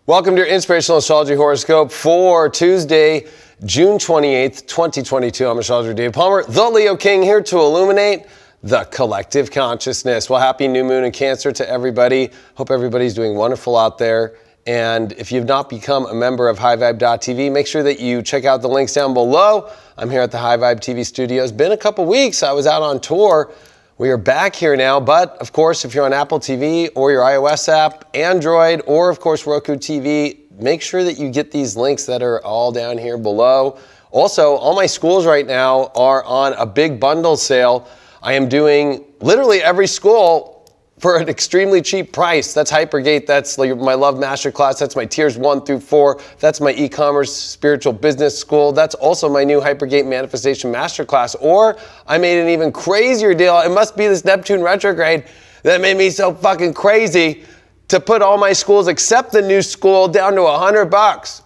Welcome to your Inspirational Astrology Horoscope for Tuesday, June 28th, 2022. I'm astrologer Dave Palmer, the Leo King, here to illuminate the collective consciousness. Well, happy new moon in Cancer to everybody. Hope everybody's doing wonderful out there. And if you've not become a member of highvibe.tv, make sure that you check out the links down below. I'm here at the High Vibe TV studios. Been a couple weeks. I was out on tour. We are back here now, but of course, if you're on Apple TV or your iOS app, Android, or of course Roku TV, make sure that you get these links that are all down here below. Also, all my schools right now are on a big bundle sale. I am doing literally every school for an extremely cheap price. That's Hypergate, that's my Love Masterclass, that's my tiers 1 through 4, that's my e-commerce spiritual business school, that's also my new Hypergate Manifestation Masterclass, or I made an even crazier deal. It must be this Neptune retrograde that made me so fucking crazy to put all my schools except the new school down to $100.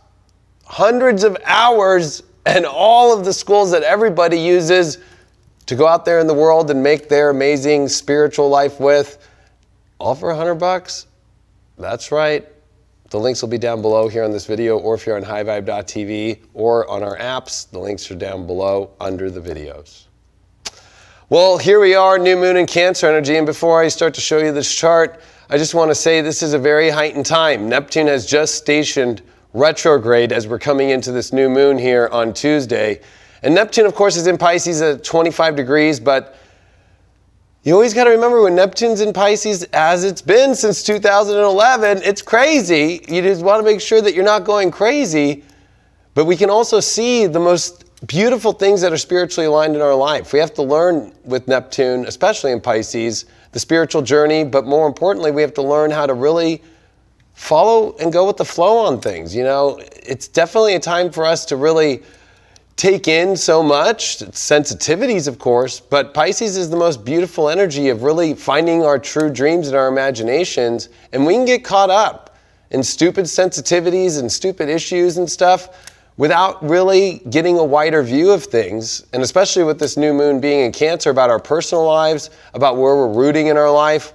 Hundreds of hours and all of the schools that everybody uses to go out there in the world and make their amazing spiritual life with. All for $100? That's right. The links will be down below here on this video, or if you're on highvibe.tv or on our apps, the links are down below under the videos. Well, here we are, new moon in Cancer energy, and before I start to show you this chart, I just want to say this is a very heightened time. Neptune has just stationed retrograde as we're coming into this new moon here on Tuesday. And Neptune, of course, is in Pisces at 25 degrees, but you always got to remember when Neptune's in Pisces, as it's been since 2011, it's crazy. You just want to make sure that you're not going crazy. But we can also see the most beautiful things that are spiritually aligned in our life. We have to learn with Neptune, especially in Pisces, the spiritual journey. But more importantly, we have to learn how to really follow and go with the flow on things. You know, it's definitely a time for us to really take in so much, sensitivities of course, but Pisces is the most beautiful energy of really finding our true dreams and our imaginations, and we can get caught up in stupid sensitivities and stupid issues and stuff without really getting a wider view of things, and especially with this new moon being in Cancer, about our personal lives, about where we're rooting in our life.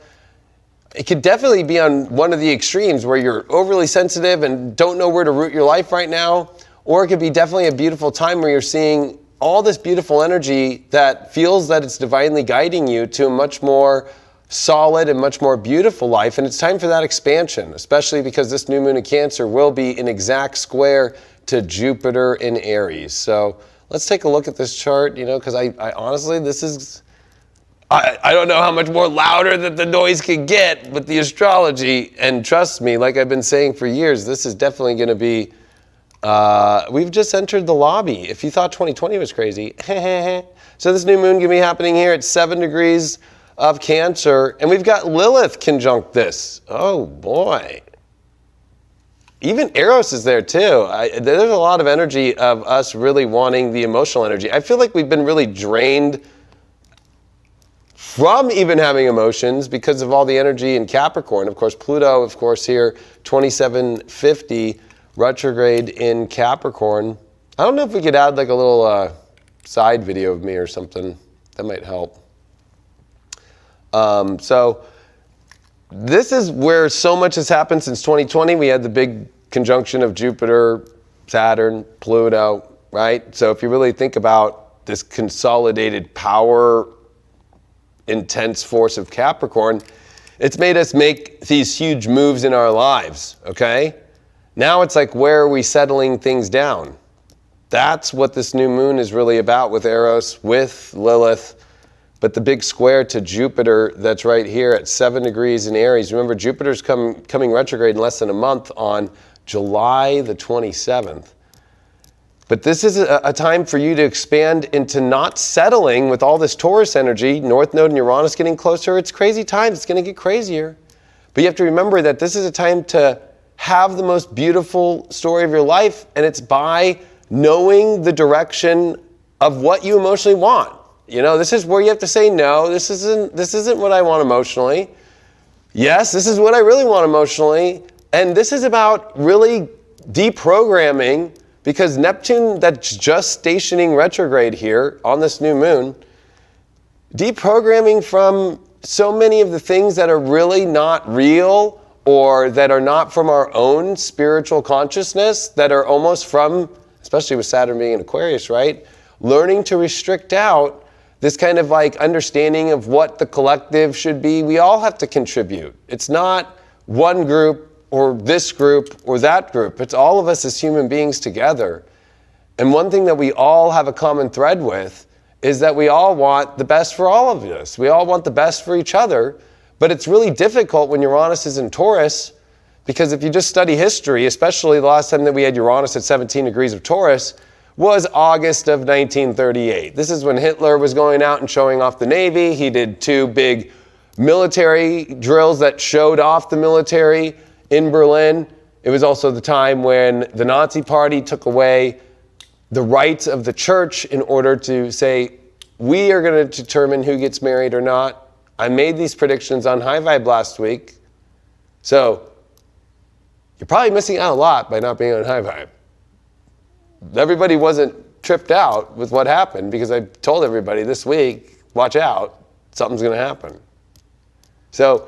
It could definitely be on one of the extremes where you're overly sensitive and don't know where to root your life right now. Or it could be definitely a beautiful time where you're seeing all this beautiful energy that feels that it's divinely guiding you to a much more solid and much more beautiful life. And it's time for that expansion, especially because this new moon in Cancer will be an exact square to Jupiter in Aries. So let's take a look at this chart, you know, because I honestly, this is, I don't know how much more louder that the noise can get with the astrology. And trust me, like I've been saying for years, this is definitely going to be, we've just entered the lobby. If you thought 2020 was crazy, so this new moon going to be happening here at 7 degrees of Cancer, and we've got Lilith conjunct this. Oh boy. Even Eros is there too. There's a lot of energy of us really wanting the emotional energy. I feel like we've been really drained from even having emotions because of all the energy in Capricorn. Of course, Pluto, of course, here, 2750, retrograde in Capricorn. I don't know if we could add like a little side video of me or something. That might help. So this is where so much has happened since 2020. We had the big conjunction of Jupiter, Saturn, Pluto, right? So if you really think about this consolidated power, intense force of Capricorn, it's made us make these huge moves in our lives, okay? Now it's like, where are we settling things down? That's what this new moon is really about with Eros, with Lilith, but the big square to Jupiter that's right here at 7 degrees in Aries. Remember, Jupiter's coming retrograde in less than a month on July the 27th. But this is a time for you to expand into not settling with all this Taurus energy, North Node and Uranus getting closer. It's crazy times. It's going to get crazier. But you have to remember that this is a time to have the most beautiful story of your life, and it's by knowing the direction of what you emotionally want. You know, this is where you have to say no. This isn't what I want emotionally. Yes, this is what I really want emotionally. And this is about really deprogramming, because Neptune, that's just stationing retrograde here on this new moon, deprogramming from so many of the things that are really not real or that are not from our own spiritual consciousness, that are almost from, especially with Saturn being in Aquarius, right? Learning to restrict out this kind of like understanding of what the collective should be. We all have to contribute. It's not one group or this group or that group. It's all of us as human beings together. And one thing that we all have a common thread with is that we all want the best for all of us. We all want the best for each other. But it's really difficult when Uranus is in Taurus, because if you just study history, especially the last time that we had Uranus at 17 degrees of Taurus, was August of 1938. This is when Hitler was going out and showing off the Navy. He did 2 big military drills that showed off the military in Berlin. It was also the time when the Nazi Party took away the rights of the church in order to say, we are going to determine who gets married or not. I made these predictions on High Vibe last week. So you're probably missing out a lot by not being on High Vibe. Everybody wasn't tripped out with what happened because I told everybody this week, watch out, something's going to happen. So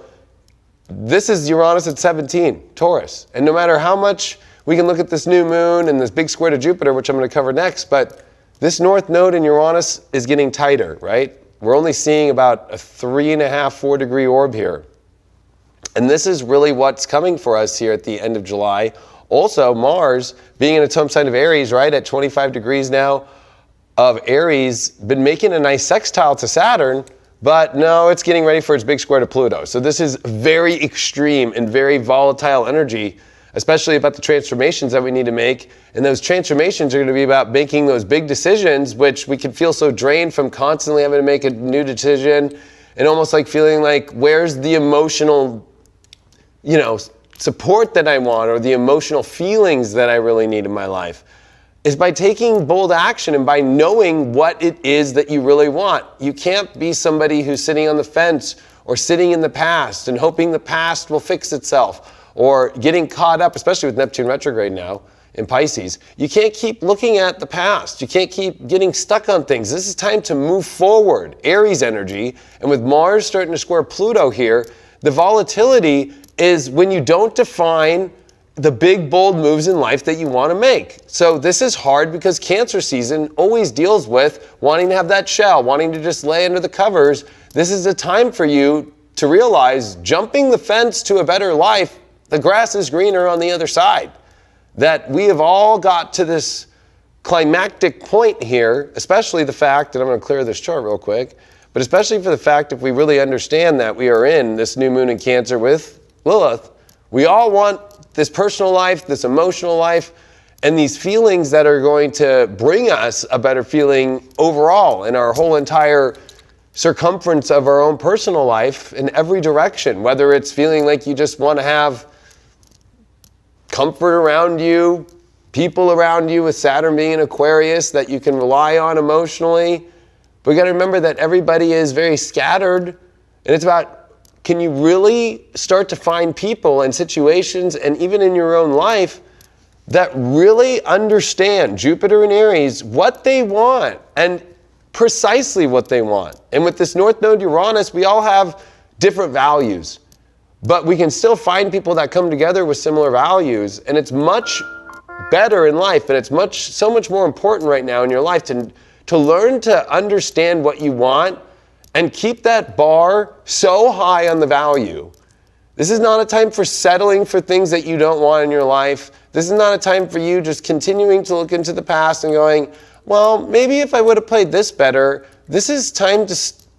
this is Uranus at 17, Taurus. And no matter how much we can look at this new moon and this big square to Jupiter, which I'm going to cover next, but this north node in Uranus is getting tighter, right? We're only seeing about a 3.5, 4 degree orb here. And this is really what's coming for us here at the end of July. Also, Mars, being in its home sign of Aries, right, at 25 degrees now of Aries, been making a nice sextile to Saturn, but no, it's getting ready for its big square to Pluto. So this is very extreme and very volatile energy, especially about the transformations that we need to make. And those transformations are going to be about making those big decisions, which we can feel so drained from constantly having to make a new decision and almost like feeling like, where's the emotional, support that I want or the emotional feelings that I really need in my life, is by taking bold action and by knowing what it is that you really want. You can't be somebody who's sitting on the fence or sitting in the past and hoping the past will fix itself, or getting caught up, especially with Neptune retrograde now in Pisces. You can't keep looking at the past. You can't keep getting stuck on things. This is time to move forward, Aries energy. And with Mars starting to square Pluto here, the volatility is when you don't define the big, bold moves in life that you want to make. So this is hard because Cancer season always deals with wanting to have that shell, wanting to just lay under the covers. This is a time for you to realize jumping the fence to a better life, the grass is greener on the other side. That we have all got to this climactic point here, especially the fact, and I'm going to clear this chart real quick, but especially for the fact if we really understand that we are in this new moon in Cancer with Lilith, we all want this personal life, this emotional life, and these feelings that are going to bring us a better feeling overall in our whole entire circumference of our own personal life in every direction, whether it's feeling like you just want to have comfort around you, people around you with Saturn being in Aquarius that you can rely on emotionally. But we got to remember that everybody is very scattered, and it's about, can you really start to find people and situations and even in your own life that really understand Jupiter and Aries, what they want and precisely what they want. And with this North Node Uranus, we all have different values. But we can still find people that come together with similar values, and it's much better in life, and it's so much more important right now in your life to learn to understand what you want and keep that bar so high on the value. This is not a time for settling for things that you don't want in your life. This is not a time for you just continuing to look into the past and going, well, maybe if I would have played this better. This is time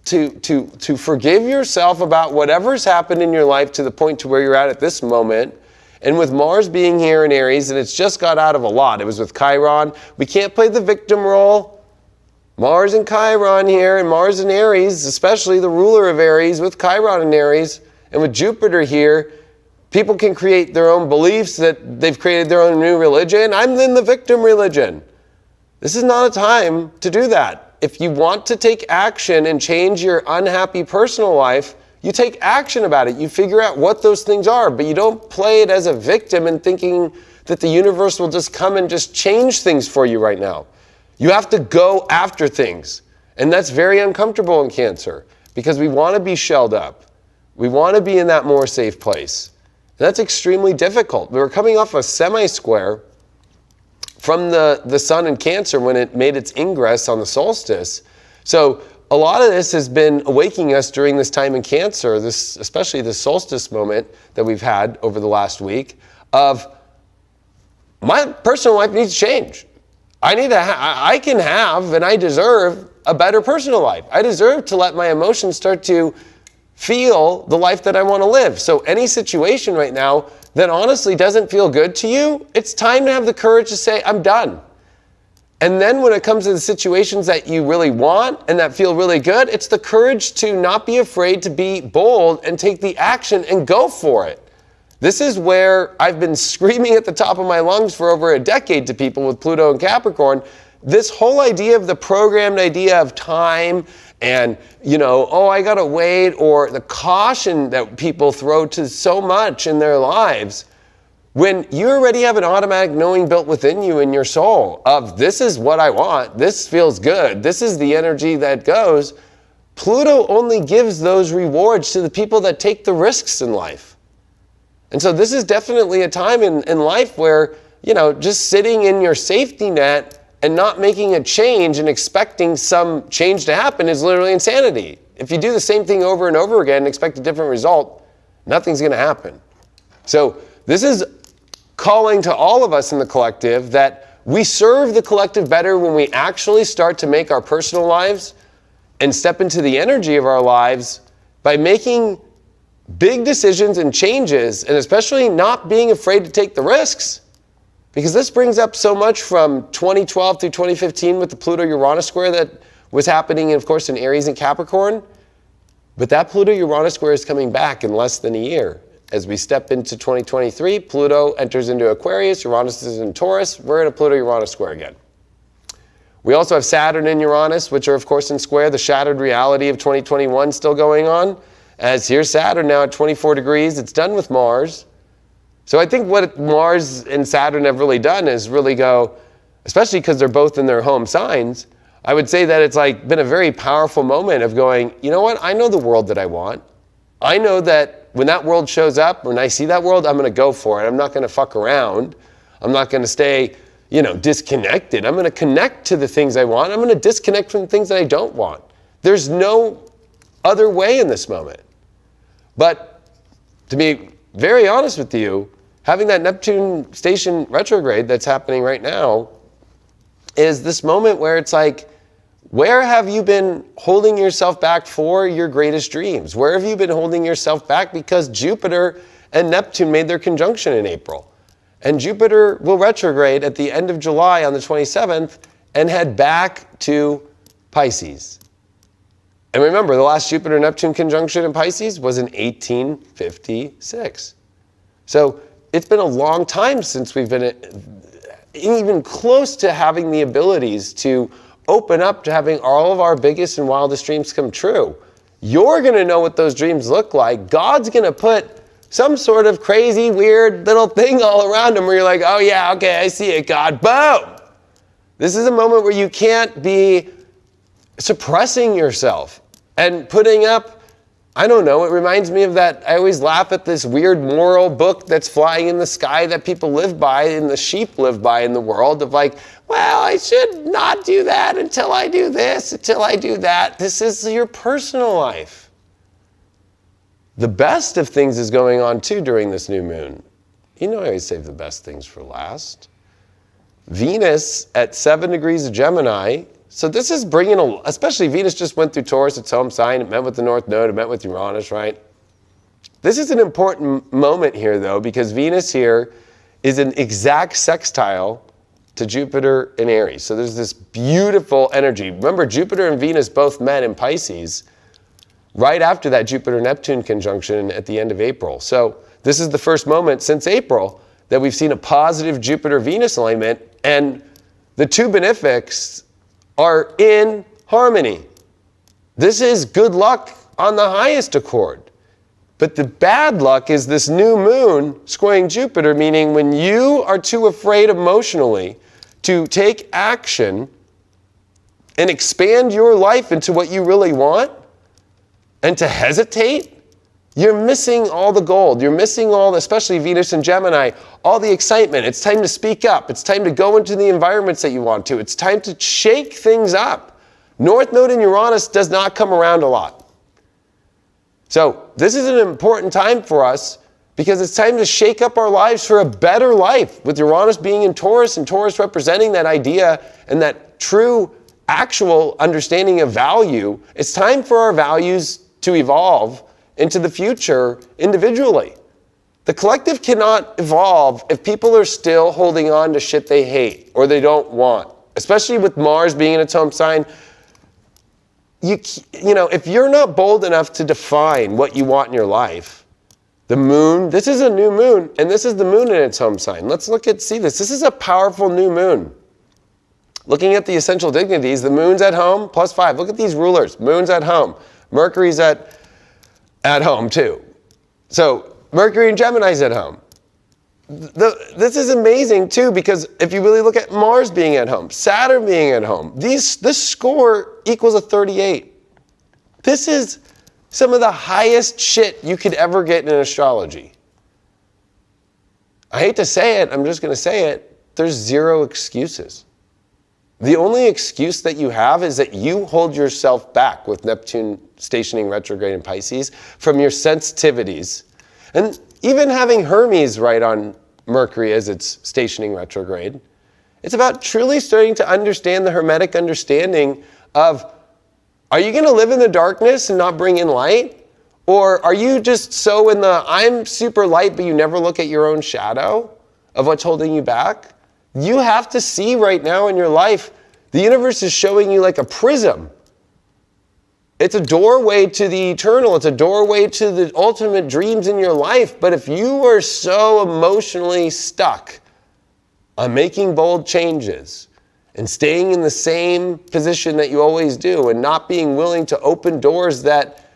to forgive yourself about whatever's happened in your life to the point to where you're at this moment. And with Mars being here in Aries, and it's just got out of a lot. It was with Chiron. We can't play the victim role. Mars and Chiron here, and Mars and Aries, especially the ruler of Aries with Chiron and Aries, and with Jupiter here, people can create their own beliefs that they've created their own new religion. I'm in the victim religion. This is not a time to do that. If you want to take action and change your unhappy personal life, you take action about it. You figure out what those things are, but you don't play it as a victim and thinking that the universe will just come and just change things for you right now. You have to go after things. And that's very uncomfortable in Cancer because we want to be shelled up. We want to be in that more safe place. that's extremely difficult. We were coming off a semi-square from the sun in Cancer when it made its ingress on the solstice. So a lot of this has been awakening us during this time in Cancer, especially the solstice moment that we've had over the last week, of my personal life needs to change. I can have and I deserve a better personal life. I deserve to let my emotions start to feel the life that I want to live. So any situation right now that honestly doesn't feel good to you, it's time to have the courage to say, I'm done. And then when it comes to the situations that you really want and that feel really good, it's the courage to not be afraid to be bold and take the action and go for it. This is where I've been screaming at the top of my lungs for over a decade to people with Pluto and Capricorn. This whole idea of the programmed idea of time and, I gotta wait, or the caution that people throw to so much in their lives, when you already have an automatic knowing built within you in your soul of this is what I want, this feels good, this is the energy that goes, Pluto only gives those rewards to the people that take the risks in life. And so this is definitely a time in life where, just sitting in your safety net and not making a change and expecting some change to happen is literally insanity. If you do the same thing over and over again and expect a different result, nothing's going to happen. So this is calling to all of us in the collective that we serve the collective better when we actually start to make our personal lives and step into the energy of our lives by making big decisions and changes, and especially not being afraid to take the risks. Because this brings up so much from 2012 through 2015 with the Pluto-Uranus square that was happening, of course, in Aries and Capricorn. But that Pluto-Uranus square is coming back in less than a year. As we step into 2023, Pluto enters into Aquarius, Uranus is in Taurus, we're in a Pluto-Uranus square again. We also have Saturn and Uranus, which are, of course, in square. The shattered reality of 2021 still going on. As here's Saturn now at 24 degrees, it's done with Mars. So I think what Mars and Saturn have really done is really go, especially because they're both in their home signs, I would say that it's been a very powerful moment of going, you know what, I know the world that I want. I know that when that world shows up, when I see that world, I'm going to go for it. I'm not going to fuck around. I'm not going to stay, disconnected. I'm going to connect to the things I want. I'm going to disconnect from the things that I don't want. There's no other way in this moment. But to be very honest with you, having that Neptune station retrograde that's happening right now is this moment where it's where have you been holding yourself back for your greatest dreams? Where have you been holding yourself back because Jupiter and Neptune made their conjunction in April? And Jupiter will retrograde at the end of July on the 27th and head back to Pisces. And remember, the last Jupiter-Neptune conjunction in Pisces was in 1856. So it's been a long time since we've been even close to having the abilities to open up to having all of our biggest and wildest dreams come true. You're going to know what those dreams look like. God's going to put some sort of crazy, weird little thing all around them where you're like, oh yeah, okay, I see it, God. Boom! This is a moment where you can't be suppressing yourself and putting up, I don't know, it reminds me of that, I always laugh at this weird moral book that's flying in the sky that people live by and the sheep live by in the world of well, I should not do that until I do this, until I do that. This is your personal life. The best of things is going on too during this new moon. I always save the best things for last. Venus at 7 degrees of Gemini. So this is bringing, especially Venus just went through Taurus, its home sign. It met with the North Node. It met with Uranus, right? This is an important moment here, though, because Venus here is an exact sextile to Jupiter in Aries. So there's this beautiful energy. Remember, Jupiter and Venus both met in Pisces right after that Jupiter-Neptune conjunction at the end of April. So this is the first moment since April that we've seen a positive Jupiter-Venus alignment, and the two benefics are in harmony. This is good luck on the highest accord. But the bad luck is this new moon squaring Jupiter, meaning when you are too afraid emotionally to take action and expand your life into what you really want, and to hesitate you're missing all the gold. You're missing all, especially Venus and Gemini, all the excitement. It's time to speak up. It's time to go into the environments that you want to. It's time to shake things up. North Node in Uranus does not come around a lot. So this is an important time for us because it's time to shake up our lives for a better life, with Uranus being in Taurus and Taurus representing that idea and that true, actual understanding of value. It's time for our values to evolve into the future individually. The collective cannot evolve if people are still holding on to shit they hate or they don't want, especially with Mars being in its home sign. You know, if you're not bold enough to define what you want in your life, the moon, this is a new moon, and this is the moon in its home sign. Let's see this. This is a powerful new moon. Looking at the essential dignities, the moon's at home, +5. Look at these rulers. Moon's at home. Mercury's at home too. So Mercury and Gemini's at home. This is amazing too, because if you really look at Mars being at home, Saturn being at home, this score equals a 38. This is some of the highest shit you could ever get in astrology. I hate to say it, I'm just going to say it, there's zero excuses. The only excuse that you have is that you hold yourself back with Neptune stationing retrograde in Pisces from your sensitivities. And even having Hermes right on Mercury as it's stationing retrograde, it's about truly starting to understand the Hermetic understanding of, are you going to live in the darkness and not bring in light? Or are you just so in the, I'm super light, but you never look at your own shadow of what's holding you back? You have to see right now in your life, the universe is showing you like a prism. It's a doorway to the eternal. It's a doorway to the ultimate dreams in your life. But if you are so emotionally stuck on making bold changes and staying in the same position that you always do and not being willing to open doors, that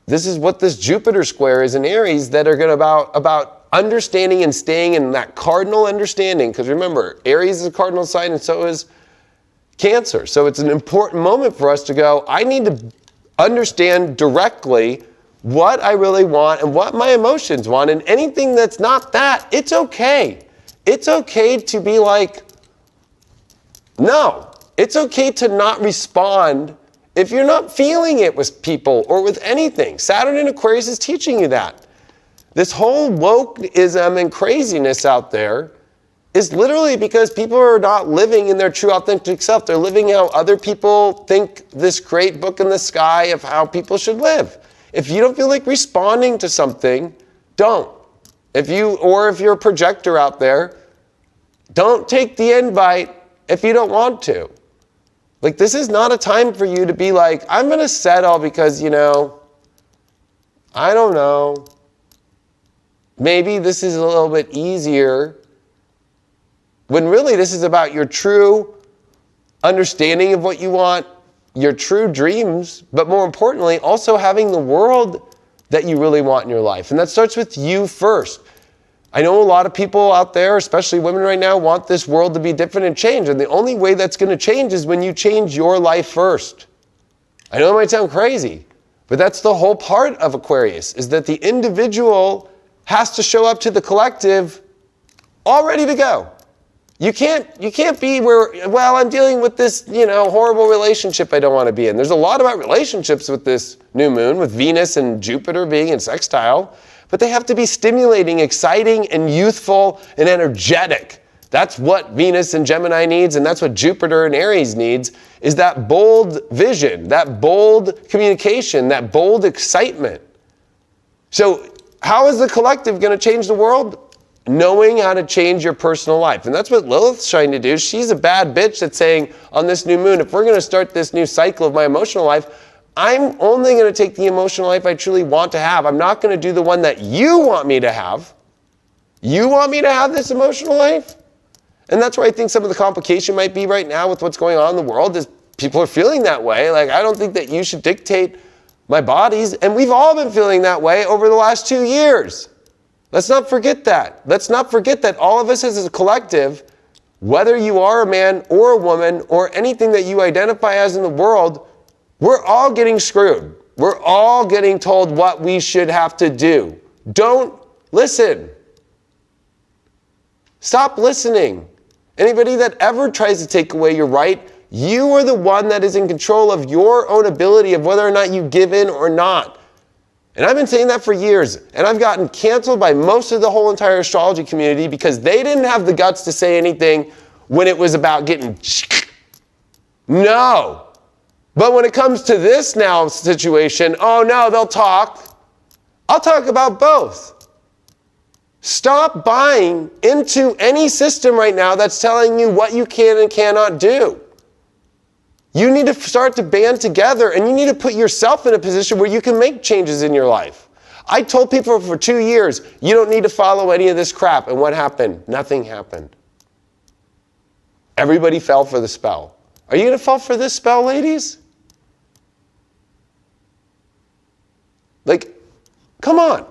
this is what this Jupiter square is in Aries, that are going to about understanding and staying in that cardinal understanding. Because remember, Aries is a cardinal sign and so is Cancer. So it's an important moment for us to go, I need to understand directly what I really want and what my emotions want. And anything that's not that, it's okay. It's okay to be like, no. It's okay to not respond if you're not feeling it with people or with anything. Saturn in Aquarius is teaching you that. This whole wokeism and craziness out there is literally because people are not living in their true authentic self. They're living how other people think this great book in the sky of how people should live. If you don't feel like responding to something, don't. If you're a projector out there, don't take the invite if you don't want to. Like, this is not a time for you to be like, I'm going to settle because, I don't know. Maybe this is a little bit easier. When really this is about your true understanding of what you want, your true dreams, but more importantly, also having the world that you really want in your life. And that starts with you first. I know a lot of people out there, especially women right now, want this world to be different and change. And the only way that's going to change is when you change your life first. I know it might sound crazy, but that's the whole part of Aquarius, is that the individual has to show up to the collective all ready to go. You can't be where, well, I'm dealing with this, horrible relationship I don't want to be in. There's a lot about relationships with this new moon, with Venus and Jupiter being in sextile, but they have to be stimulating, exciting, and youthful and energetic. That's what Venus and Gemini needs, and that's what Jupiter and Aries needs, is that bold vision, that bold communication, that bold excitement. So how is the collective going to change the world? Knowing how to change your personal life. And that's what Lilith's trying to do. She's a bad bitch that's saying on this new moon, if we're going to start this new cycle of my emotional life, I'm only going to take the emotional life I truly want to have. I'm not going to do the one that you want me to have. You want me to have this emotional life? And that's where I think some of the complication might be right now with what's going on in the world, is people are feeling that way. Like, I don't think that you should dictate my bodies. And we've all been feeling that way over the last 2 years. Let's not forget that. Let's not forget that all of us as a collective, whether you are a man or a woman or anything that you identify as in the world, we're all getting screwed. We're all getting told what we should have to do. Don't listen. Stop listening. Anybody that ever tries to take away your right, you are the one that is in control of your own ability of whether or not you give in or not. And I've been saying that for years, and I've gotten canceled by most of the whole entire astrology community because they didn't have the guts to say anything when it was about getting no. But when it comes to this now situation, oh no, they'll talk. I'll talk about both. Stop buying into any system right now that's telling you what you can and cannot do. You need to start to band together, and you need to put yourself in a position where you can make changes in your life. I told people for 2 years, you don't need to follow any of this crap. And what happened? Nothing happened. Everybody fell for the spell. Are you going to fall for this spell, ladies? Like, come on.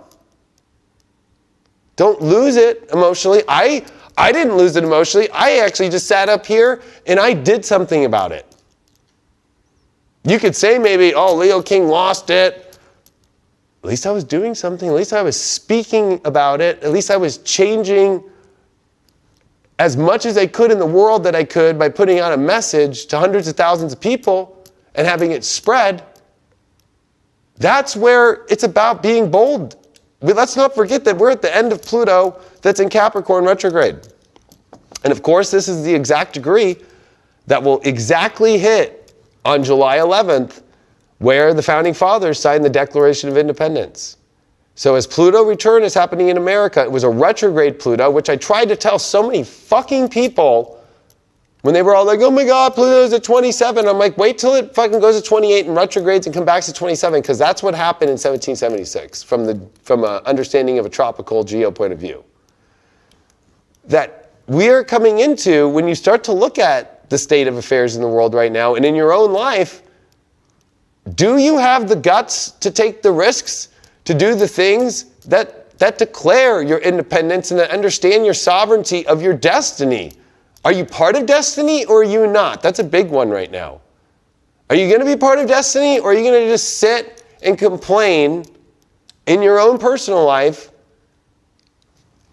Don't lose it emotionally. I didn't lose it emotionally. I actually just sat up here and I did something about it. You could say maybe, oh, Leo King lost it. At least I was doing something. At least I was speaking about it. At least I was changing as much as I could in the world that I could by putting out a message to hundreds of thousands of people and having it spread. That's where it's about being bold. Let's not forget that we're at the end of Pluto that's in Capricorn retrograde. And of course, this is the exact degree that will exactly hit on July 11th, where the Founding Fathers signed the Declaration of Independence. So as Pluto return is happening in America, it was a retrograde Pluto, which I tried to tell so many fucking people when they were all like, oh my God, Pluto's at 27. I'm like, wait till it fucking goes to 28 and retrogrades and come back to 27, because that's what happened in 1776 from an understanding of a tropical geo point of view. That we are coming into, when you start to look at the state of affairs in the world right now and in your own life, do you have the guts to take the risks, to do the things that declare your independence and that understand your sovereignty of your destiny? Are you part of destiny or are you not? That's a big one right now. Are you going to be part of destiny, or are you going to just sit and complain in your own personal life?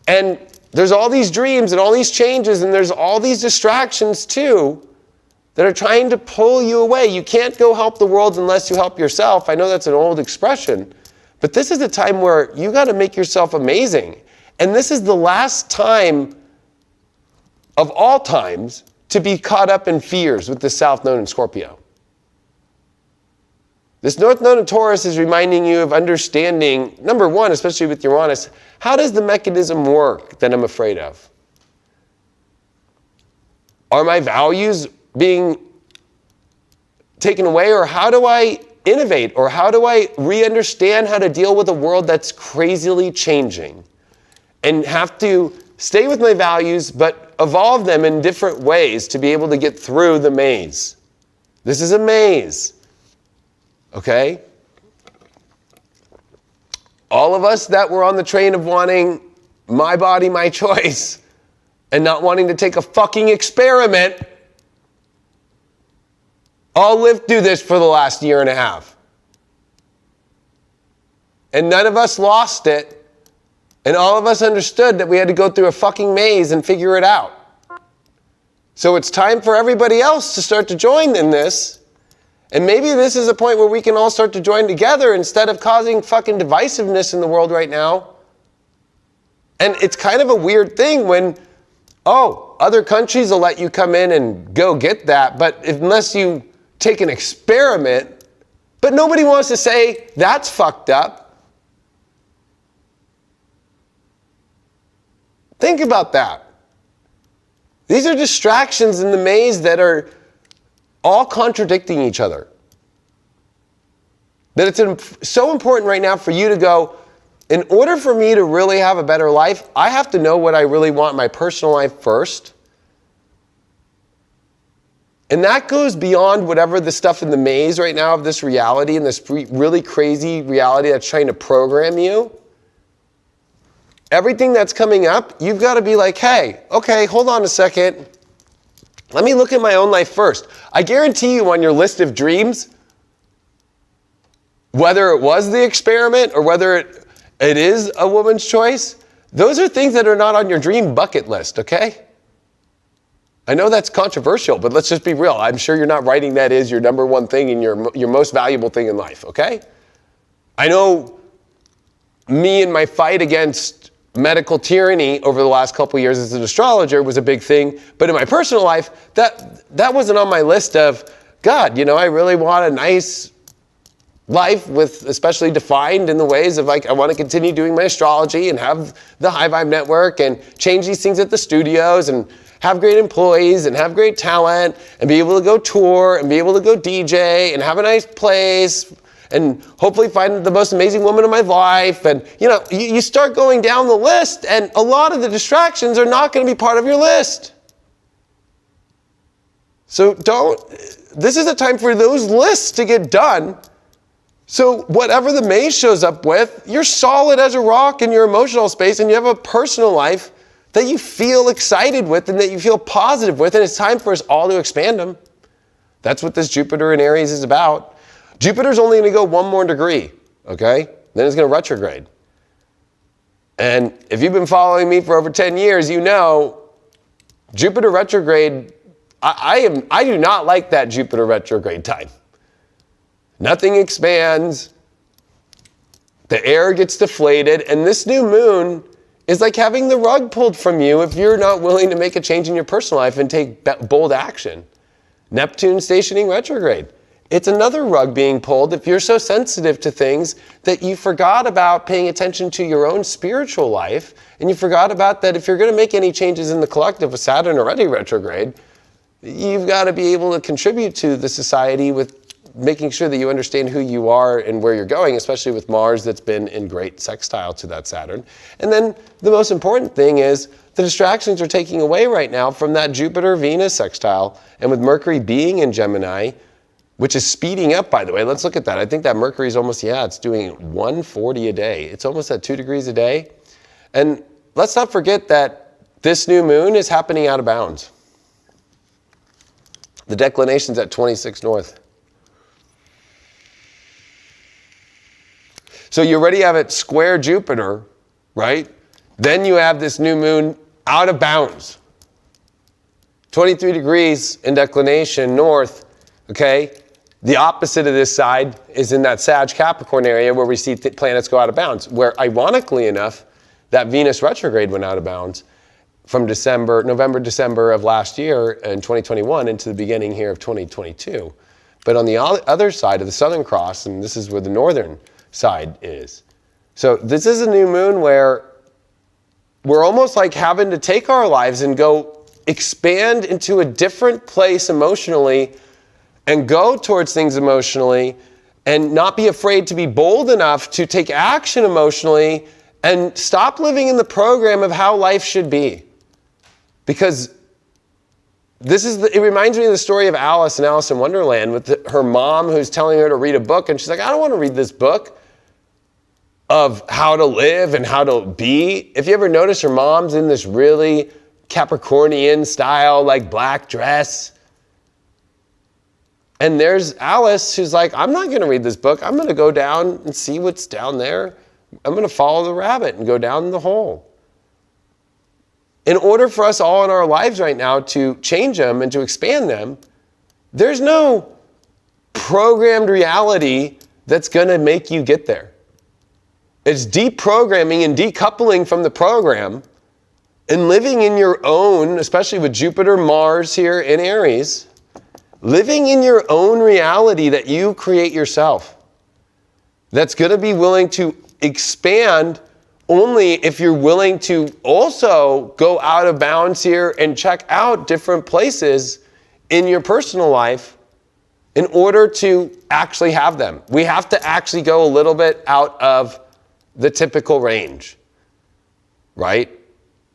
And there's all these dreams and all these changes, and there's all these distractions too that are trying to pull you away. You can't go help the world unless you help yourself. I know that's an old expression, but this is a time where you got to make yourself amazing. And this is the last time of all times to be caught up in fears with the South Node in Scorpio. This North Node in Taurus is reminding you of understanding, number one, especially with Uranus, how does the mechanism work that I'm afraid of? Are my values being taken away, or how do I innovate, or how do I re-understand how to deal with a world that's crazily changing and have to stay with my values but evolve them in different ways to be able to get through the maze? This is a maze. Okay? All of us that were on the train of wanting my body, my choice, and not wanting to take a fucking experiment, all lived through this for the last year and a half. And none of us lost it, and all of us understood that we had to go through a fucking maze and figure it out. So it's time for everybody else to start to join in this. And maybe this is a point where we can all start to join together instead of causing fucking divisiveness in the world right now. And it's kind of a weird thing when, oh, other countries will let you come in and go get that, but unless you take an experiment, but nobody wants to say that's fucked up. Think about that. These are distractions in the maze that are all contradicting each other. That it's so important right now for you to go, in order for me to really have a better life, I have to know what I really want in my personal life first. And that goes beyond whatever the stuff in the maze right now of this reality and this really crazy reality that's trying to program you. Everything that's coming up, you've got to be like, hey, okay, hold on a second. Let me look at my own life first. I guarantee you on your list of dreams, whether it was the experiment or whether it is a woman's choice, those are things that are not on your dream bucket list, okay? I know that's controversial, but let's just be real. I'm sure you're not writing that as your number one thing and your most valuable thing in life, okay? I know me and my fight against medical tyranny over the last couple of years as an astrologer was a big thing, but in my personal life, that wasn't on my list of, God, I really want a nice life with especially defined in the ways of like, I want to continue doing my astrology and have the high vibe network and change these things at the studios and have great employees and have great talent and be able to go tour and be able to go DJ and have a nice place and hopefully find the most amazing woman in my life. And you start going down the list and a lot of the distractions are not going to be part of your list. So this is a time for those lists to get done. So whatever the maze shows up with, you're solid as a rock in your emotional space and you have a personal life that you feel excited with and that you feel positive with, and it's time for us all to expand them. That's what this Jupiter in Aries is about. Jupiter's only going to go one more degree, okay? Then it's going to retrograde. And if you've been following me for over 10 years, you know Jupiter retrograde, I do not like that Jupiter retrograde time. Nothing expands, the air gets deflated, and this new moon is like having the rug pulled from you if you're not willing to make a change in your personal life and take bold action. Neptune stationing retrograde. It's another rug being pulled if you're so sensitive to things that you forgot about paying attention to your own spiritual life, and you forgot about that if you're going to make any changes in the collective with Saturn already retrograde, you've got to be able to contribute to the society with making sure that you understand who you are and where you're going, especially with Mars that's been in great sextile to that Saturn. And then the most important thing is the distractions are taking away right now from that Jupiter-Venus sextile. And with Mercury being in Gemini, which is speeding up, by the way, let's look at that. I think that Mercury is almost, it's doing 140 a day. It's almost at 2 degrees a day. And let's not forget that this new moon is happening out of bounds. The declination's at 26 north. So you already have it square Jupiter, right? Then you have this new moon out of bounds. 23 degrees in declination north, okay? The opposite of this side is in that Sag Capricorn area where we see planets go out of bounds, where ironically enough, that Venus retrograde went out of bounds from November, December of last year in 2021 into the beginning here of 2022. But on the other side of the Southern Cross, and this is where the northern side is. So this is a new moon where we're almost like having to take our lives and go expand into a different place emotionally and go towards things emotionally and not be afraid to be bold enough to take action emotionally and stop living in the program of how life should be. Because it reminds me of the story of Alice in Alice in Wonderland with her mom who's telling her to read a book, and she's like, I don't want to read this book of how to live and how to be. If you ever notice, her mom's in this really Capricornian style, like black dress. And there's Alice who's like, I'm not going to read this book. I'm going to go down and see what's down there. I'm going to follow the rabbit and go down the hole. In order for us all in our lives right now to change them and to expand them, there's no programmed reality that's going to make you get there. It's deprogramming and decoupling from the program and living in your own, especially with Jupiter, Mars here in Aries, living in your own reality that you create yourself. That's going to be willing to expand only if you're willing to also go out of bounds here and check out different places in your personal life in order to actually have them. We have to actually go a little bit out of the typical range, right?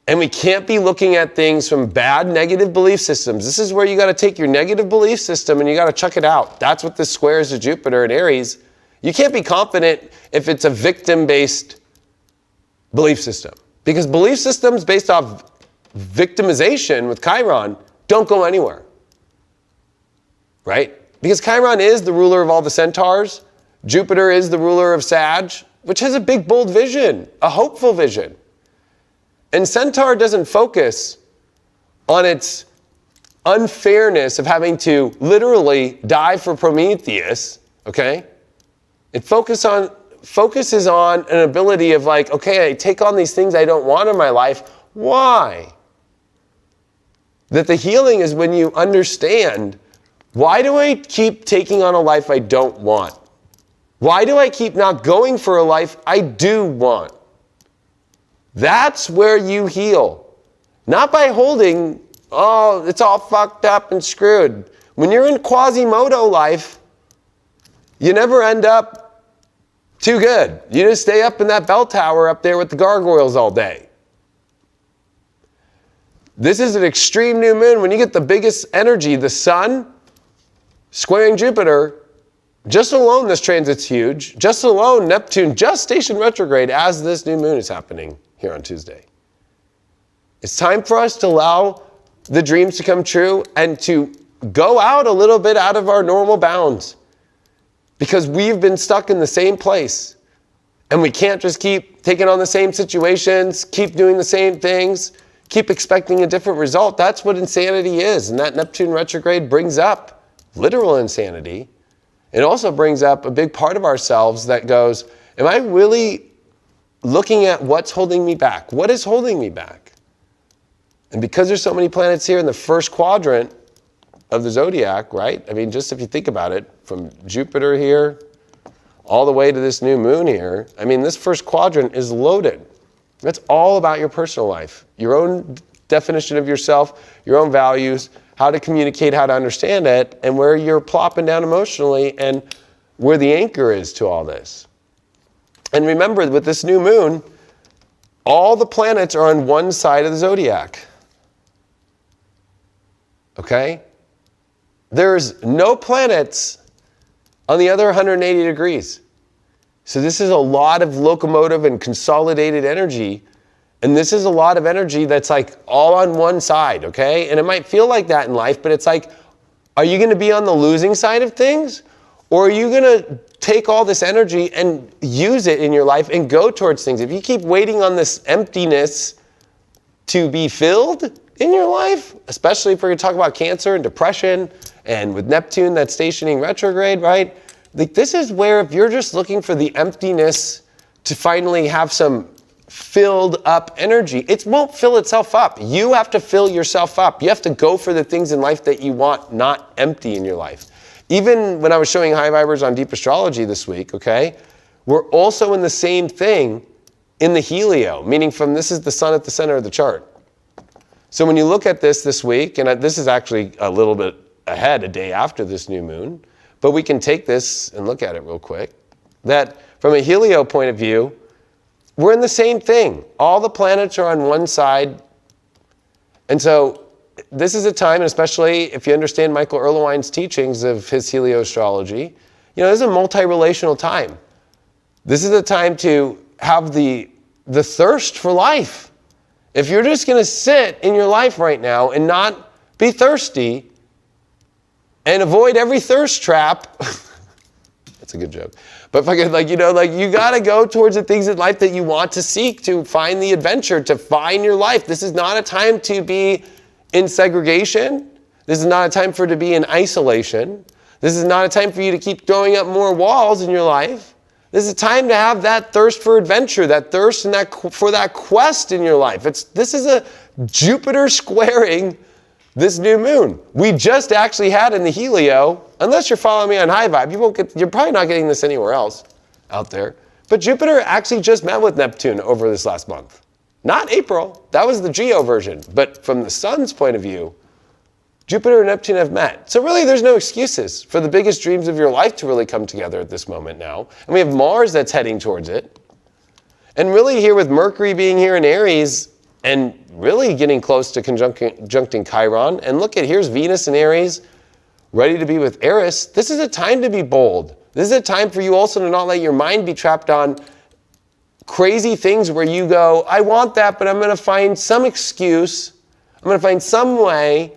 And we can't be looking at things from bad negative belief systems. This is where you got to take your negative belief system and you got to chuck it out. That's what this squares to Jupiter and Aries. You can't be confident if it's a victim-based belief system, because belief systems based off victimization with Chiron don't go anywhere, right? Because Chiron is the ruler of all the centaurs. Jupiter is the ruler of Sag, which has a big, bold vision, a hopeful vision. And Centaur doesn't focus on its unfairness of having to literally die for Prometheus, okay? It focuses on an ability of like, okay, I take on these things I don't want in my life. Why? That the healing is when you understand, why do I keep taking on a life I don't want? Why do I keep not going for a life I do want? That's where you heal. Not by holding, oh, it's all fucked up and screwed. When you're in Quasimodo life, you never end up too good. You just stay up in that bell tower up there with the gargoyles all day. This is an extreme new moon. When you get the biggest energy, the sun squaring Jupiter, just alone this transit's huge. Just alone Neptune just stationed retrograde as this new moon is happening here on Tuesday. It's time for us to allow the dreams to come true and to go out a little bit out of our normal bounds, because we've been stuck in the same place and we can't just keep taking on the same situations, keep doing the same things, keep expecting a different result. That's what insanity is. And that Neptune retrograde brings up literal insanity. It also brings up a big part of ourselves that goes, am I really looking at what's holding me back? What is holding me back? And because there's so many planets here in the first quadrant of the zodiac, right? I mean, just if you think about it, from Jupiter here all the way to this new moon here, I mean, this first quadrant is loaded. That's all about your personal life, your own definition of yourself, your own values, how to communicate, how to understand it, and where you're plopping down emotionally and where the anchor is to all this. And remember, with this new moon, all the planets are on one side of the zodiac. Okay? There's no planets on the other 180 degrees. So this is a lot of locomotive and consolidated energy. And this is a lot of energy that's like all on one side, okay? And it might feel like that in life, but it's like, are you going to be on the losing side of things? Or are you going to take all this energy and use it in your life and go towards things? If you keep waiting on this emptiness to be filled in your life, especially if we're going to talk about Cancer and depression, and with Neptune that's stationing retrograde, right? Like, this is where if you're just looking for the emptiness to finally have some filled up energy, it won't fill itself up. You have to fill yourself up. You have to go for the things in life that you want, not empty in your life. Even when I was showing high vibers on Deep Astrology this week, okay, we're also in the same thing in the Helio, meaning from this is the sun at the center of the chart. So when you look at this week, and this is actually a little bit ahead, a day after this new moon, but we can take this and look at it real quick, that from a Helio point of view, we're in the same thing. All the planets are on one side. And so this is a time, and especially if you understand Michael Erlewine's teachings of his Helio astrology, you know, this is a multi-relational time. This is a time to have the thirst for life. If you're just going to sit in your life right now and not be thirsty and avoid every thirst trap, that's a good joke. But fucking, like, you know, like, you got to go towards the things in life that you want to seek, to find the adventure, to find your life. This is not a time to be in segregation. This is not a time for it to be in isolation. This is not a time for you to keep throwing up more walls in your life. This is a time to have that thirst for adventure, that thirst and for that quest in your life. This is a Jupiter squaring this new moon. We just actually had in the Helio, unless you're following me on High Vibe, you're probably not getting this anywhere else out there. But Jupiter actually just met with Neptune over this last month. Not April, that was the Geo version. But from the sun's point of view, Jupiter and Neptune have met. So really there's no excuses for the biggest dreams of your life to really come together at this moment now. And we have Mars that's heading towards it. And really here with Mercury being here in Aries, and really getting close to conjuncting Chiron. And look at, here's Venus in Aries, ready to be with Eris. This is a time to be bold. This is a time for you also to not let your mind be trapped on crazy things where you go, I want that, but I'm going to find some excuse. I'm going to find some way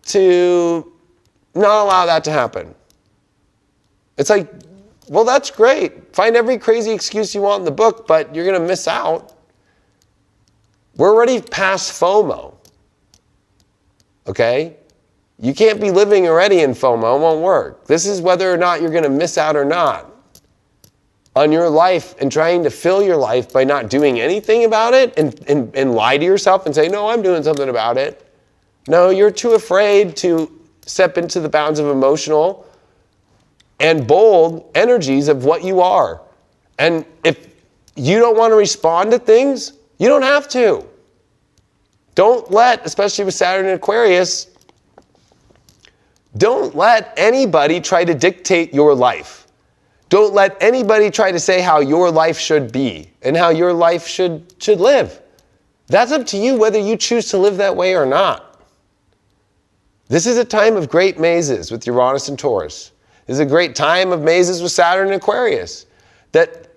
to not allow that to happen. It's like Well, that's great. Find every crazy excuse you want in the book, but you're going to miss out. We're already past FOMO. Okay? You can't be living already in FOMO. It won't work. This is whether or not you're going to miss out or not on your life and trying to fill your life by not doing anything about it and lie to yourself and say, no, I'm doing something about it. No, you're too afraid to step into the bounds of emotional and bold energies of what you are. And if you don't want to respond to things, you don't have to. Don't let, especially with Saturn and Aquarius, don't let anybody try to dictate your life. Don't let anybody try to say how your life should be and how your life should live. That's up to you whether you choose to live that way or not. This is a time of great mazes with Uranus and Taurus. This is a great time of mazes with Saturn and Aquarius. That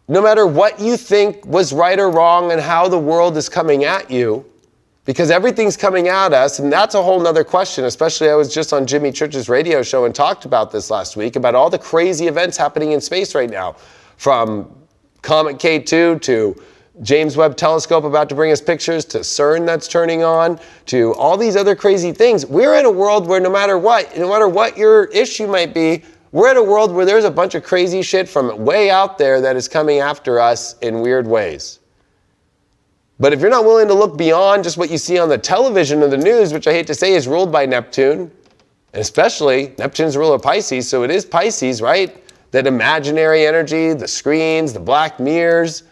no matter what you think was right or wrong and how the world is coming at you, because everything's coming at us, and that's a whole nother question, especially I was just on Jimmy Church's radio show and talked about this last week, about all the crazy events happening in space right now, from Comet K2 to James Webb Telescope about to bring us pictures, to CERN that's turning on, to all these other crazy things. We're in a world where no matter what your issue might be, we're in a world where there's a bunch of crazy shit from way out there that is coming after us in weird ways. But if you're not willing to look beyond just what you see on the television or the news, which I hate to say is ruled by Neptune, and especially Neptune's the ruler of Pisces, so it is Pisces, right? That imaginary energy, the screens, the black mirrors.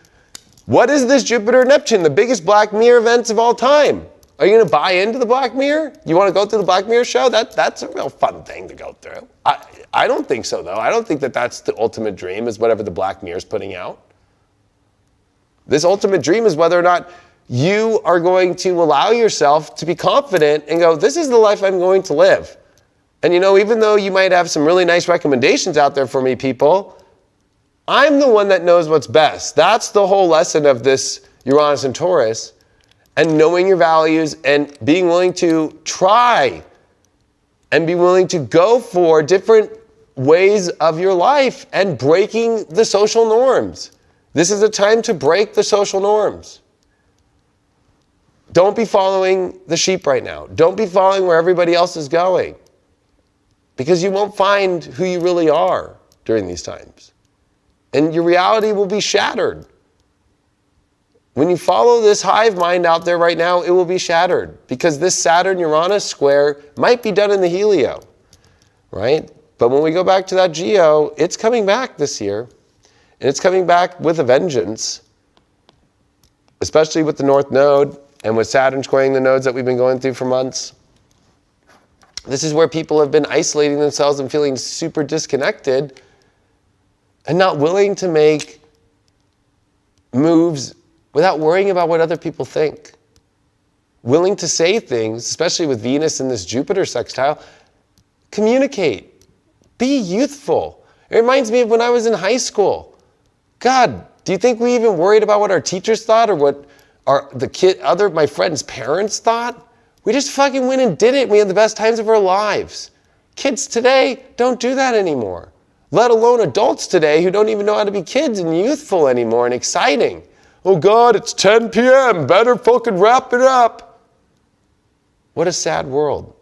What is this Jupiter-Neptune? The biggest black mirror events of all time. Are you going to buy into the black mirror? You want to go through the black mirror show? That's a real fun thing to go through. I don't think so, though. I don't think that that's the ultimate dream, is whatever the black mirror is putting out. This ultimate dream is whether or not you are going to allow yourself to be confident and go, this is the life I'm going to live. And even though you might have some really nice recommendations out there for me, people, I'm the one that knows what's best. That's the whole lesson of this Uranus and Taurus, and knowing your values and being willing to try and be willing to go for different ways of your life and breaking the social norms. This is a time to break the social norms. Don't be following the sheep right now. Don't be following where everybody else is going, because you won't find who you really are during these times. And your reality will be shattered. When you follow this hive mind out there right now, it will be shattered, because this Saturn-Uranus square might be done in the Helio, right? But when we go back to that Geo, it's coming back this year. And it's coming back with a vengeance, especially with the North Node and with Saturn squaring the nodes that we've been going through for months. This is where people have been isolating themselves and feeling super disconnected and not willing to make moves without worrying about what other people think. Willing to say things, especially with Venus and this Jupiter sextile. Communicate. Be youthful. It reminds me of when I was in high school. God, do you think we even worried about what our teachers thought or what my friends' parents thought? We just fucking went and did it. We had the best times of our lives. Kids today don't do that anymore. Let alone adults today who don't even know how to be kids and youthful anymore and exciting. Oh God, it's 10 p.m. Better fucking wrap it up. What a sad world.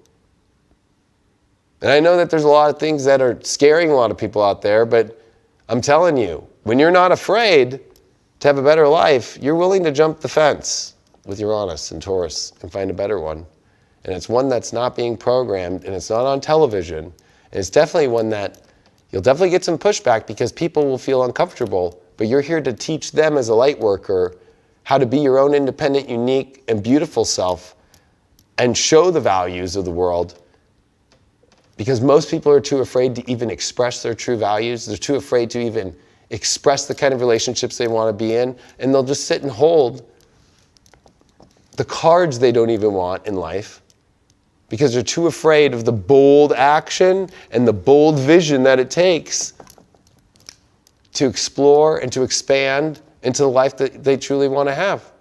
And I know that there's a lot of things that are scaring a lot of people out there, but I'm telling you, when you're not afraid to have a better life, you're willing to jump the fence with Uranus and Taurus and find a better one. And it's one that's not being programmed, and it's not on television. And it's definitely one that you'll definitely get some pushback because people will feel uncomfortable, but you're here to teach them as a light worker how to be your own independent, unique, and beautiful self and show the values of the world. Because most people are too afraid to even express their true values. They're too afraid to even express the kind of relationships they want to be in. And they'll just sit and hold the cards they don't even want in life because they're too afraid of the bold action and the bold vision that it takes to explore and to expand into the life that they truly want to have.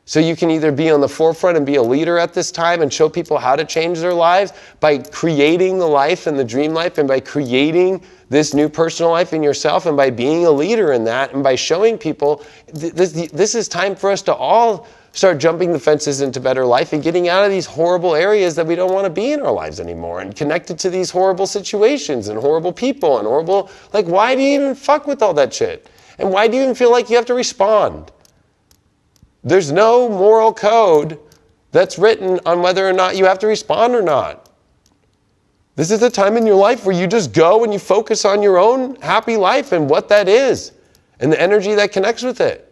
So you can either be on the forefront and be a leader at this time and show people how to change their lives by creating the life and the dream life and by creating this new personal life in yourself and by being a leader in that and by showing people this is time for us to all start jumping the fences into better life and getting out of these horrible areas that we don't want to be in our lives anymore and connected to these horrible situations and horrible people and horrible, like, why do you even fuck with all that shit? And why do you even feel like you have to respond? There's no moral code that's written on whether or not you have to respond or not. This is a time in your life where you just go and you focus on your own happy life and what that is and the energy that connects with it.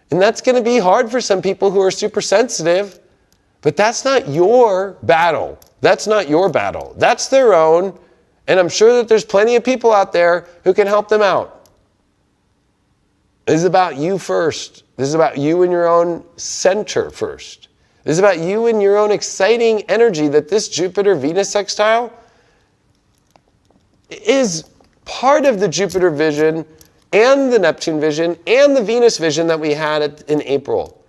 And that's going to be hard for some people who are super sensitive, but that's not your battle. That's not your battle. That's their own, and I'm sure that there's plenty of people out there who can help them out. This is about you first. This is about you and your own center first. This is about you and your own exciting energy that this Jupiter-Venus sextile is part of the Jupiter vision and the Neptune vision and the Venus vision that we had in April.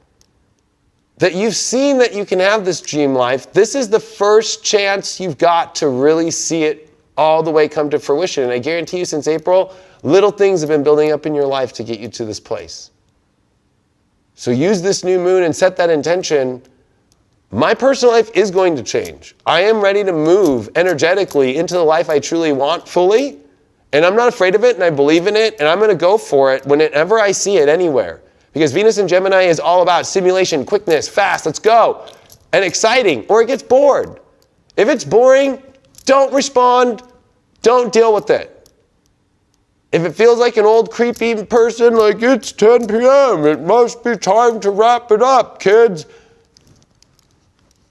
That you've seen that you can have this dream life. This is the first chance you've got to really see it all the way come to fruition. And I guarantee you since April, little things have been building up in your life to get you to this place. So use this new moon and set that intention. My personal life is going to change. I am ready to move energetically into the life I truly want fully. And I'm not afraid of it, and I believe in it, and I'm going to go for it whenever I see it anywhere. Because Venus in Gemini is all about stimulation, quickness, fast, let's go, and exciting, or it gets bored. If it's boring, don't respond, don't deal with it. If it feels like an old creepy person, like it's 10 p.m., it must be time to wrap it up, kids,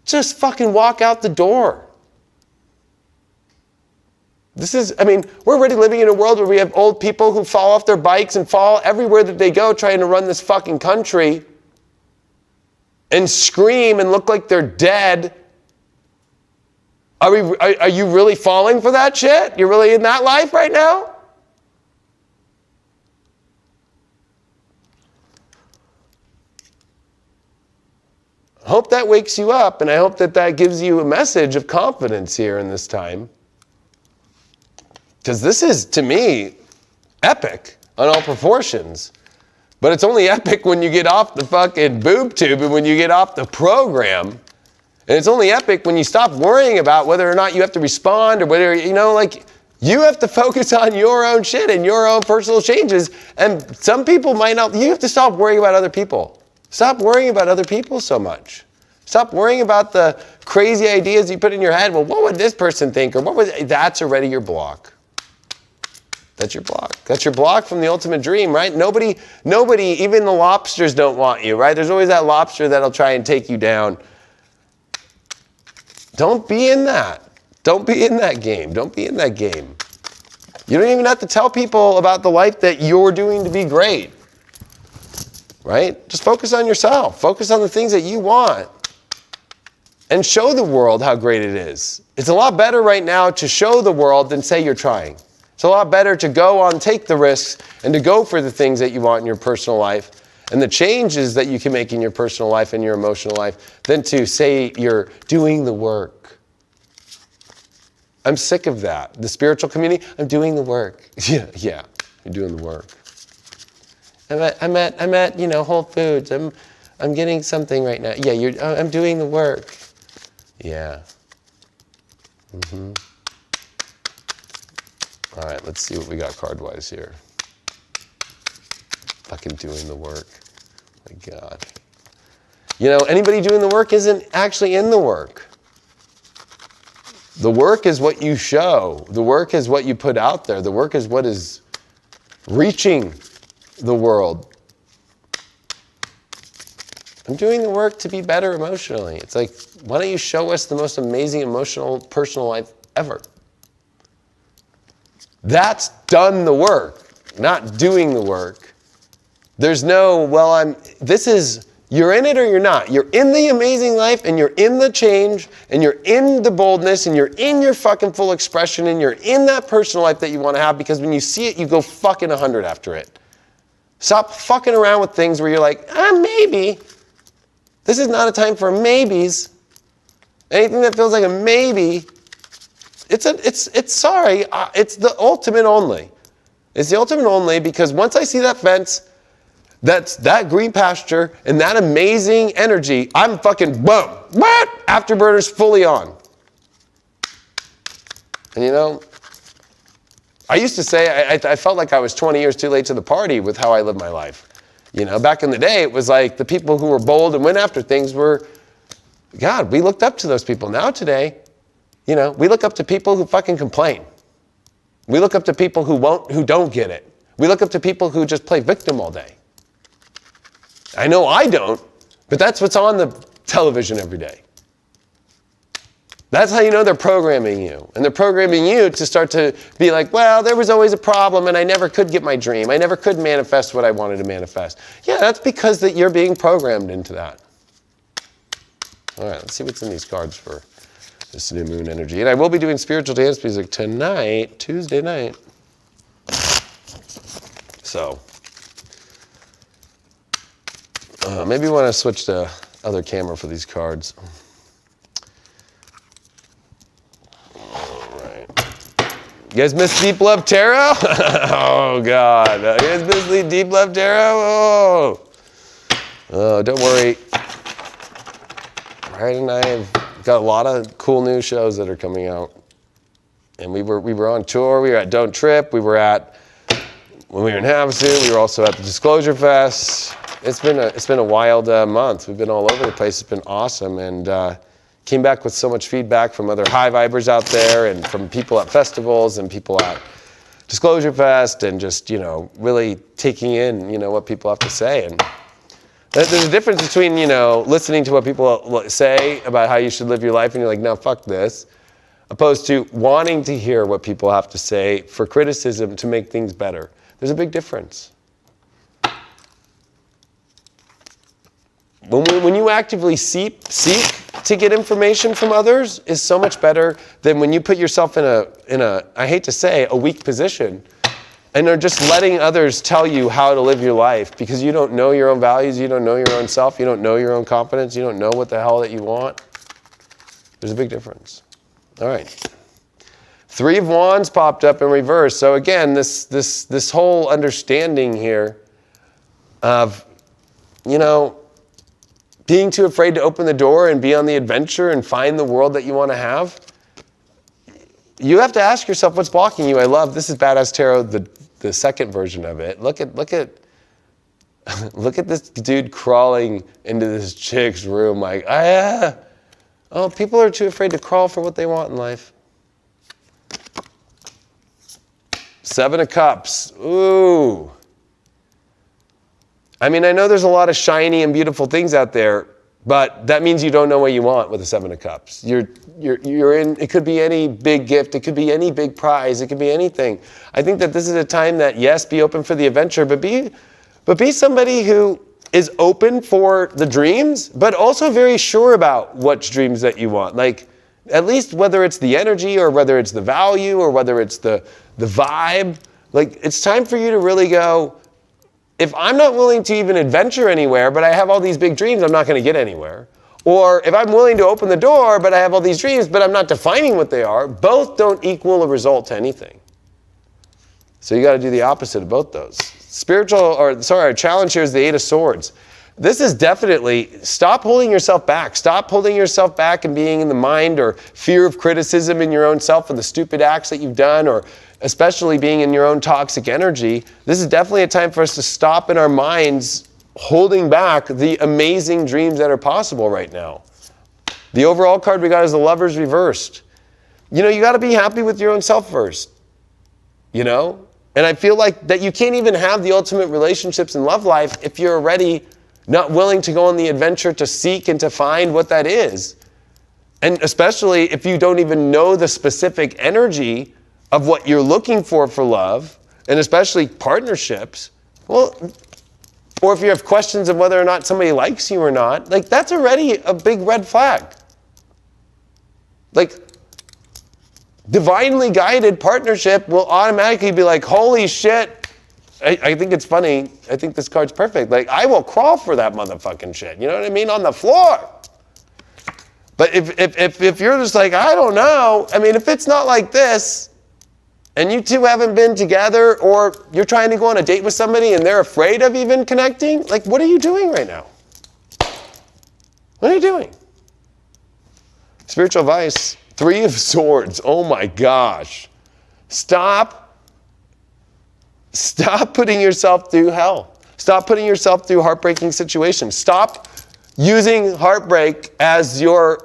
just fucking walk out the door. We're already living in a world where we have old people who fall off their bikes and fall everywhere that they go trying to run this fucking country and scream and look like they're dead. Are you really falling for that shit? You're really in that life right now? I hope that wakes you up, and I hope that that gives you a message of confidence here in this time. Because this is, to me, epic on all proportions. But it's only epic when you get off the fucking boob tube and when you get off the program. And it's only epic when you stop worrying about whether or not you have to respond or whether, you have to focus on your own shit and your own personal changes. And some people might not, you have to stop worrying about other people. Stop worrying about other people so much. Stop worrying about the crazy ideas you put in your head. Well, what would this person think? Or that's already your block. That's your block. That's your block from the ultimate dream, right? Nobody, even the lobsters don't want you, right? There's always that lobster that'll try and take you down. Don't be in that. Don't be in that game. Don't be in that game. You don't even have to tell people about the life that you're doing to be great, right? Just focus on yourself. Focus on the things that you want and show the world how great it is. It's a lot better right now to show the world than say you're trying. It's a lot better to go on, take the risks, and to go for the things that you want in your personal life and the changes that you can make in your personal life and your emotional life than to say you're doing the work. I'm sick of that. The spiritual community, I'm doing the work. Yeah, you're doing the work. I'm at Whole Foods. I'm getting something right now. Yeah, I'm doing the work. Yeah. Mm-hmm. All right, let's see what we got card-wise here. Fucking doing the work. My God. Anybody doing the work isn't actually in the work. The work is what you show. The work is what you put out there. The work is what is reaching the world. I'm doing the work to be better emotionally. It's like, why don't you show us the most amazing emotional, personal life ever? That's done the work, not doing the work. There's no, you're in it or you're not. You're in the amazing life and you're in the change and you're in the boldness and you're in your fucking full expression and you're in that personal life that you want to have, because when you see it, you go fucking 100 after it. Stop fucking around with things where you're like, maybe. This is not a time for maybes. Anything that feels like a maybe, it's the ultimate only. It's the ultimate only because once I see that fence, that green pasture and that amazing energy, I'm fucking boom. What? Afterburner's fully on. And you know, I used to say I felt like I was 20 years too late to the party with how I lived my life. You know, back in the day, it was like the people who were bold and went after things were, God, we looked up to those people. Now today, you know, we look up to people who fucking complain. We look up to people who don't get it. We look up to people who just play victim all day. I know I don't, but that's what's on the television every day. That's how you know they're programming you. And they're programming you to start to be like, well, there was always a problem and I never could get my dream. I never could manifest what I wanted to manifest. Yeah, that's because that you're being programmed into that. All right, let's see what's in these cards for this new moon energy. And I will be doing spiritual dance music tonight, Tuesday night. So, maybe we want to switch to other camera for these cards. All right. You guys miss Deep Love Tarot? Oh, God. You guys miss Deep Love Tarot? Oh, don't worry. Right, and I have got a lot of cool new shows that are coming out. And we were on tour. We were at Don't Trip. We were at, when we were in Havasu, we were also at the Disclosure Fest. It's been a wild month. We've been all over the place. It's been awesome, and came back with so much feedback from other high vibers out there, and from people at festivals and people at Disclosure Fest, and just, you know, really taking in, you know, what people have to say. And there's a difference between, you know, listening to what people say about how you should live your life, and you're like, no, fuck this, opposed to wanting to hear what people have to say for criticism to make things better. There's a big difference. When you actively seek to get information from others is so much better than when you put yourself in a I hate to say, a weak position, and are just letting others tell you how to live your life because you don't know your own values, you don't know your own self, you don't know your own confidence, you don't know what the hell that you want. There's a big difference. All right. 3 of Wands popped up in reverse. So again, this whole understanding here of, you know, being too afraid to open the door and be on the adventure and find the world that you want to have. You have to ask yourself what's blocking you. I love, this is Badass Tarot, the second version of it. Look at this dude crawling into this chick's room like, oh, people are too afraid to crawl for what they want in life. 7 of Cups. Ooh. I mean, I know there's a lot of shiny and beautiful things out there, but that means you don't know what you want with the 7 of Cups. You're in, it could be any big gift, it could be any big prize, it could be anything. I think that this is a time that, yes, be open for the adventure, but be somebody who is open for the dreams, but also very sure about what dreams that you want. Like, at least whether it's the energy or whether it's the value or whether it's the vibe, like, it's time for you to really go, if I'm not willing to even adventure anywhere, but I have all these big dreams, I'm not going to get anywhere. Or if I'm willing to open the door, but I have all these dreams, but I'm not defining what they are, both don't equal a result to anything. So you got to do the opposite of both those. Our challenge here is the 8 of Swords. This is definitely, stop holding yourself back. Stop holding yourself back and being in the mind or fear of criticism in your own self and the stupid acts that you've done, or especially being in your own toxic energy. This is definitely a time for us to stop in our minds holding back the amazing dreams that are possible right now. The overall card we got is the Lovers reversed. You know, you got to be happy with your own self first, you know? And I feel like that you can't even have the ultimate relationships in love life if you're already not willing to go on the adventure to seek and to find what that is. And especially if you don't even know the specific energy of what you're looking for love, and especially partnerships, well, or if you have questions of whether or not somebody likes you or not, like, that's already a big red flag. Like, divinely guided partnership will automatically be like, holy shit, I think it's funny. I think this card's perfect. Like, I will crawl for that motherfucking shit. You know what I mean? On the floor. But if you're just like, I don't know. I mean, if it's not like this, and you two haven't been together, or you're trying to go on a date with somebody and they're afraid of even connecting, like, what are you doing right now? What are you doing? Spiritual advice, 3 of Swords. Oh my gosh. Stop putting yourself through hell. Stop putting yourself through heartbreaking situations. Stop using heartbreak as your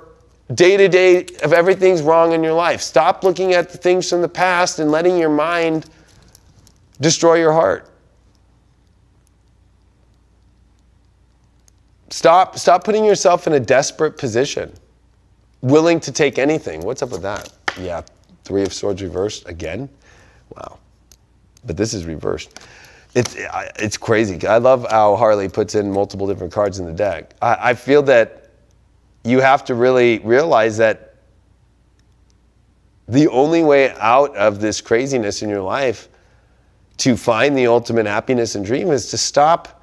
day-to-day of everything's wrong in your life. Stop looking at the things from the past and letting your mind destroy your heart. Stop putting yourself in a desperate position, willing to take anything. What's up with that? Yeah, 3 of Swords reversed again. Wow. But this is reversed. It's crazy. I love how Harley puts in multiple different cards in the deck. I feel that you have to really realize that the only way out of this craziness in your life to find the ultimate happiness and dream is to stop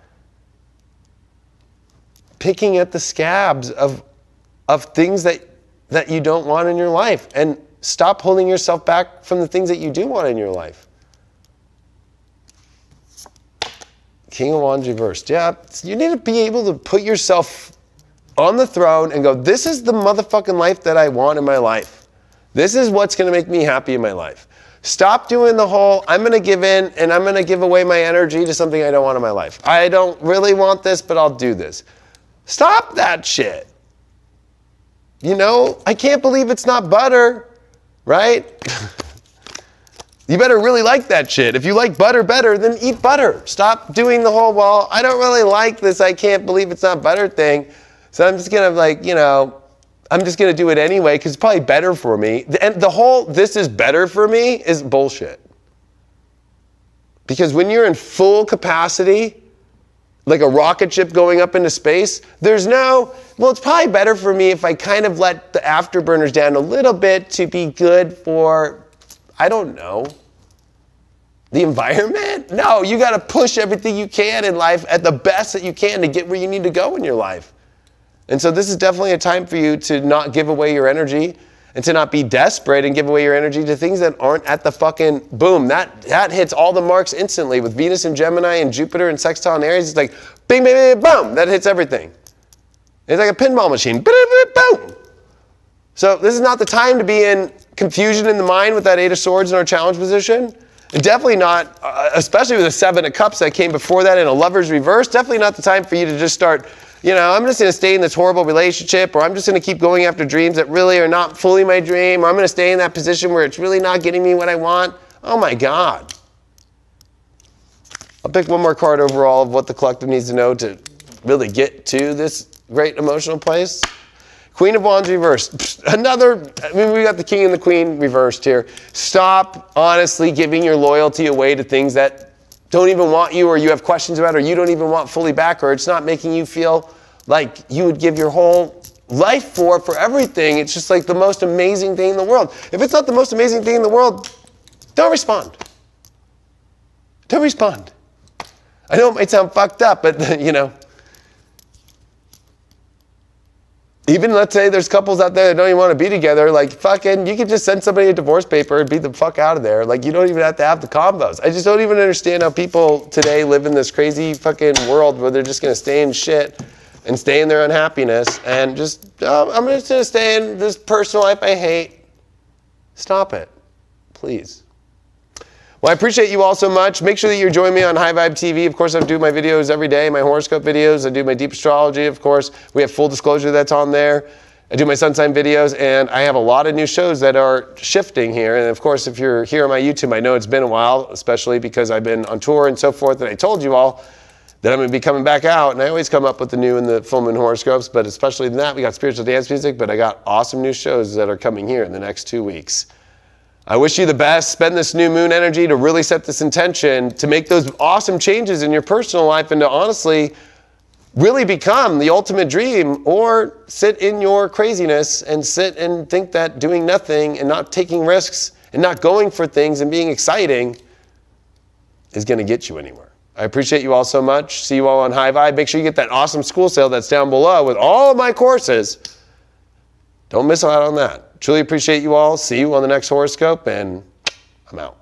picking at the scabs of things that you don't want in your life, and stop holding yourself back from the things that you do want in your life. King of Wands reversed. Yeah, you need to be able to put yourself on the throne and go, this is the motherfucking life that I want in my life. This is what's going to make me happy in my life. Stop doing the whole, I'm going to give in and I'm going to give away my energy to something I don't want in my life. I don't really want this, but I'll do this. Stop that shit. You know, I can't believe it's not butter, right? You better really like that shit. If you like butter better, then eat butter. Stop doing the whole, well, I don't really like this, I can't believe it's not butter thing. So I'm just going to, like, you know, I'm just going to do it anyway because it's probably better for me. And the whole this is better for me is bullshit. Because when you're in full capacity, like a rocket ship going up into space, there's no, well, it's probably better for me if I kind of let the afterburners down a little bit to be good for, I don't know, the environment? No, you got to push everything you can in life at the best that you can to get where you need to go in your life. And so this is definitely a time for you to not give away your energy and to not be desperate and give away your energy to things that aren't at the fucking boom. That hits all the marks instantly with Venus and Gemini and Jupiter and sextile and Aries. It's like bing, bing, bing, boom. That hits everything. It's like a pinball machine. Boom. So this is not the time to be in confusion in the mind with that 8 of Swords in our challenge position. And definitely not, especially with the 7 of Cups that came before that in a Lover's reverse, definitely not the time for you to just start, you know, I'm just going to stay in this horrible relationship, or I'm just going to keep going after dreams that really are not fully my dream, or I'm going to stay in that position where it's really not getting me what I want. Oh my God. I'll pick one more card overall of what the collective needs to know to really get to this great emotional place. Queen of Wands reversed. Another, I mean, we got the King and the Queen reversed here. Stop honestly giving your loyalty away to things that don't even want you, or you have questions about, or you don't even want fully back, or it's not making you feel like you would give your whole life for everything. It's just like the most amazing thing in the world. If it's not the most amazing thing in the world, don't respond. Don't respond. I know it might sound fucked up, but you know, even let's say there's couples out there that don't even want to be together, like fucking, you could just send somebody a divorce paper and beat the fuck out of there. Like you don't even have to have the combos. I just don't even understand how people today live in this crazy fucking world where they're just going to stay in shit and stay in their unhappiness and just, oh, I'm just going to stay in this personal life I hate. Stop it, please. Well, I appreciate you all so much. Make sure that you join me on High Vibe TV. Of course, I do my videos every day, my horoscope videos. I do my deep astrology, of course. We have full disclosure that's on there. I do my sun sign videos, and I have a lot of new shows that are shifting here. And of course, if you're here on my YouTube, I know it's been a while, especially because I've been on tour and so forth, and I told you all that I'm going to be coming back out, and I always come up with the new and the full moon horoscopes, but especially than that, we got spiritual dance music, but I got awesome new shows that are coming here in the next 2 weeks. I wish you the best. Spend this new moon energy to really set this intention to make those awesome changes in your personal life and to honestly really become the ultimate dream, or sit in your craziness and sit and think that doing nothing and not taking risks and not going for things and being exciting is going to get you anywhere. I appreciate you all so much. See you all on High Vibe. Make sure you get that awesome school sale that's down below with all of my courses. Don't miss out on that. Truly appreciate you all. See you on the next horoscope, and I'm out.